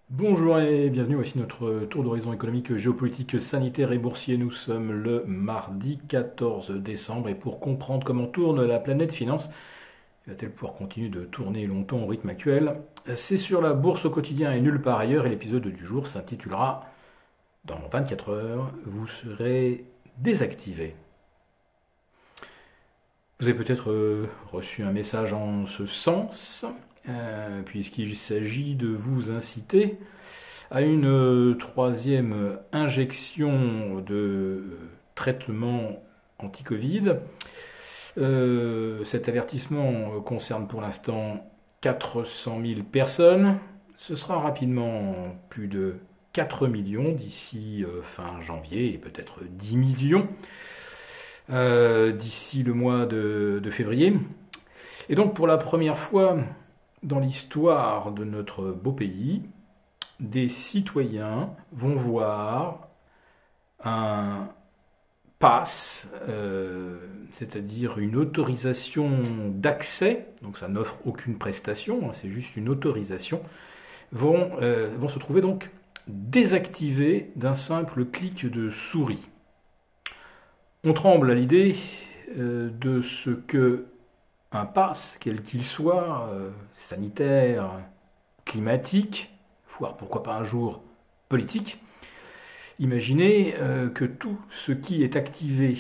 Bonjour et bienvenue, voici notre tour d'horizon économique, géopolitique, sanitaire et boursier. Nous sommes le mardi 14 décembre et pour comprendre comment tourne la planète finance, va-t-elle pouvoir continuer de tourner longtemps au rythme actuel? C'est sur la bourse au quotidien et nulle part ailleurs et l'épisode du jour s'intitulera Dans 24 heures, vous serez désactivé. Vous avez peut-être reçu un message en ce sens, puisqu'il s'agit de vous inciter à une troisième injection de traitement anti-Covid. Cet avertissement concerne pour l'instant 400 000 personnes. Ce sera rapidement plus de 4 millions d'ici fin janvier et peut-être 10 millions d'ici le mois de février. Et donc pour la première fois dans l'histoire de notre beau pays, des citoyens vont voir un pass, c'est-à-dire une autorisation d'accès, donc ça n'offre aucune prestation, c'est juste une autorisation, vont se trouver donc désactivés d'un simple clic de souris. On tremble à l'idée de ce que un pass, quel qu'il soit, sanitaire, climatique, voire pourquoi pas un jour politique, imaginez que tout ce qui est activé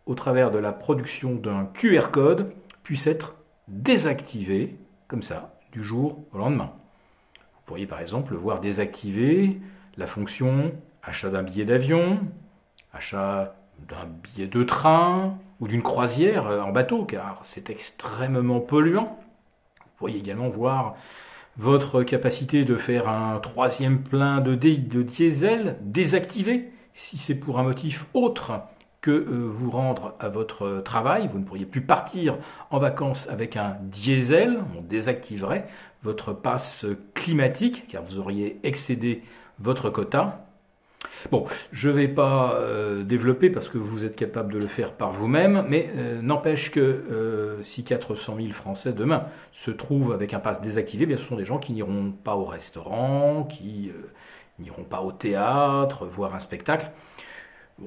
au travers de la production d'un QR code puisse être désactivé, comme ça, du jour au lendemain. Vous pourriez par exemple voir désactiver la fonction achat d'un billet d'avion, achat d'un billet de train ou d'une croisière en bateau, car c'est extrêmement polluant. Vous pourriez également voir votre capacité de faire un troisième plein de diesel désactivé, si c'est pour un motif autre que vous rendre à votre travail. Vous ne pourriez plus partir en vacances avec un diesel, on désactiverait votre passe climatique, car vous auriez excédé votre quota. Bon, je ne vais pas développer parce que vous êtes capable de le faire par vous-même, mais n'empêche que si 400 000 Français demain se trouvent avec un pass désactivé, bien ce sont des gens qui n'iront pas au restaurant, qui n'iront pas au théâtre, voir un spectacle.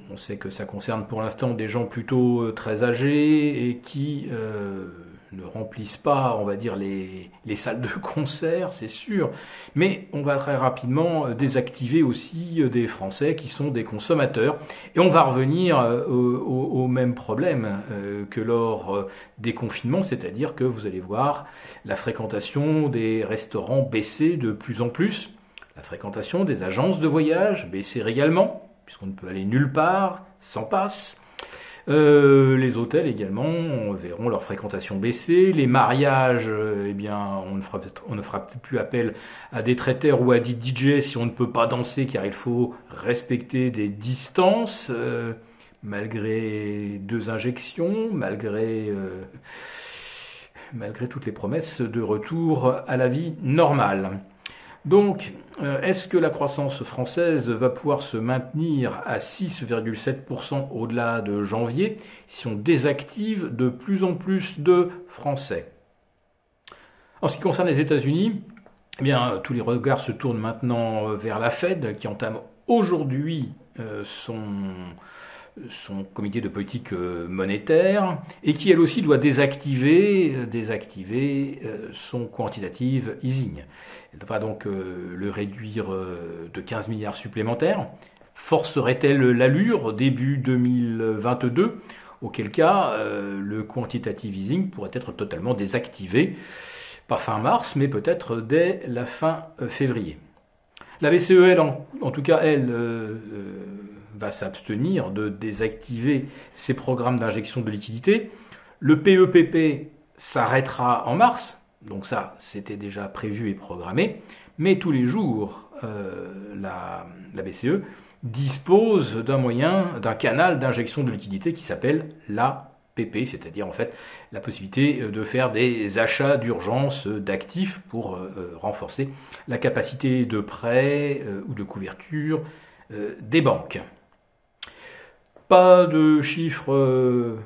On sait que ça concerne pour l'instant des gens plutôt très âgés et qui ne remplissent pas, on va dire, les salles de concert, c'est sûr. Mais on va très rapidement désactiver aussi des Français qui sont des consommateurs. Et on va revenir au même problème que lors des confinements, c'est-à-dire que vous allez voir la fréquentation des restaurants baisser de plus en plus, la fréquentation des agences de voyage baisser également, puisqu'on ne peut aller nulle part sans passe. Les hôtels également verront leur fréquentation baisser. Les mariages, eh bien, on ne fera plus appel à des traiteurs ou à des DJ si on ne peut pas danser, car il faut respecter des distances, malgré 2 injections, malgré toutes les promesses de retour à la vie normale. Donc, est-ce que la croissance française va pouvoir se maintenir à 6,7% au-delà de janvier si on désactive de plus en plus de Français? En ce qui concerne les États-Unis, eh bien, tous les regards se tournent maintenant vers la Fed qui entame aujourd'hui son comité de politique monétaire et qui elle aussi doit désactiver son quantitative easing. Elle devra donc le réduire de 15 milliards supplémentaires. Forcerait-elle l'allure début 2022? Auquel cas, le quantitative easing pourrait être totalement désactivé, pas fin mars, mais peut-être dès la fin février. La BCE, elle, en tout cas, elle va s'abstenir de désactiver ses programmes d'injection de liquidité. Le PEPP s'arrêtera en mars, donc ça, c'était déjà prévu et programmé, mais tous les jours, la BCE dispose d'un canal d'injection de liquidité qui s'appelle l'APP, c'est-à-dire en fait la possibilité de faire des achats d'urgence d'actifs pour renforcer la capacité de prêt ou de couverture des banques. Pas de chiffres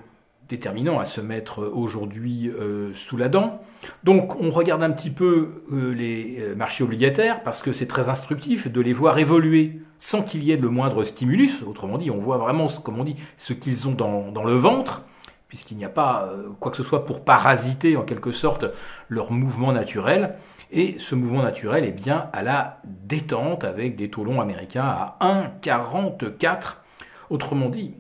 déterminant à se mettre aujourd'hui sous la dent. Donc on regarde un petit peu les marchés obligataires parce que c'est très instructif de les voir évoluer sans qu'il y ait le moindre stimulus. Autrement dit, on voit vraiment, comme on dit, ce qu'ils ont dans le ventre, puisqu'il n'y a pas quoi que ce soit pour parasiter en quelque sorte leur mouvement naturel. Et ce mouvement naturel est bien à la détente avec des taux longs américains à 1,44. Autrement dit,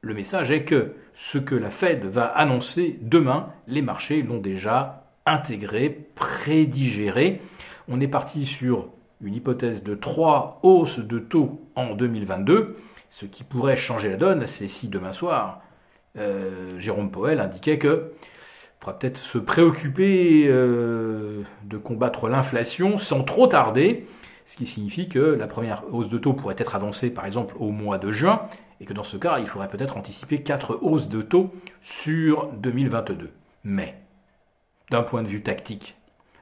le message est que ce que la Fed va annoncer demain, les marchés l'ont déjà intégré, prédigéré. On est parti sur une hypothèse de 3 hausses de taux en 2022. Ce qui pourrait changer la donne, c'est si demain soir, Jérôme Powell indiquait que faudra peut-être se préoccuper de combattre l'inflation sans trop tarder, ce qui signifie que la première hausse de taux pourrait être avancée par exemple au mois de juin, et que dans ce cas, il faudrait peut-être anticiper 4 hausses de taux sur 2022. Mais, d'un point de vue tactique,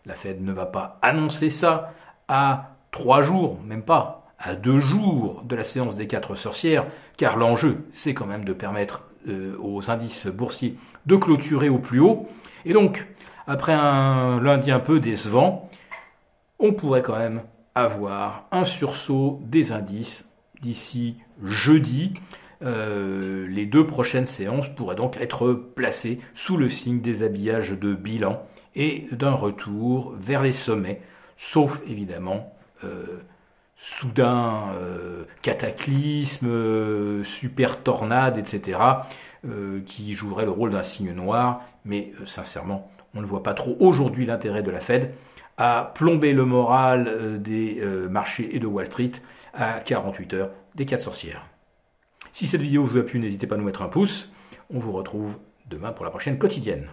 la Fed ne va pas annoncer ça à 3 jours, même pas, à 2 jours de la séance des 4 sorcières, car l'enjeu, c'est quand même de permettre aux indices boursiers de clôturer au plus haut. Et donc, après un lundi un peu décevant, on pourrait quand même avoir un sursaut des indices d'ici jeudi. Les 2 prochaines séances pourraient donc être placées sous le signe des habillages de bilan et d'un retour vers les sommets, sauf évidemment soudain cataclysme, super tornade, etc., qui jouerait le rôle d'un signe noir. Mais sincèrement, on ne voit pas trop aujourd'hui l'intérêt de la Fed à plomber le moral des marchés et de Wall Street à 48 heures des 4 sorcières. Si cette vidéo vous a plu, n'hésitez pas à nous mettre un pouce. On vous retrouve demain pour la prochaine quotidienne.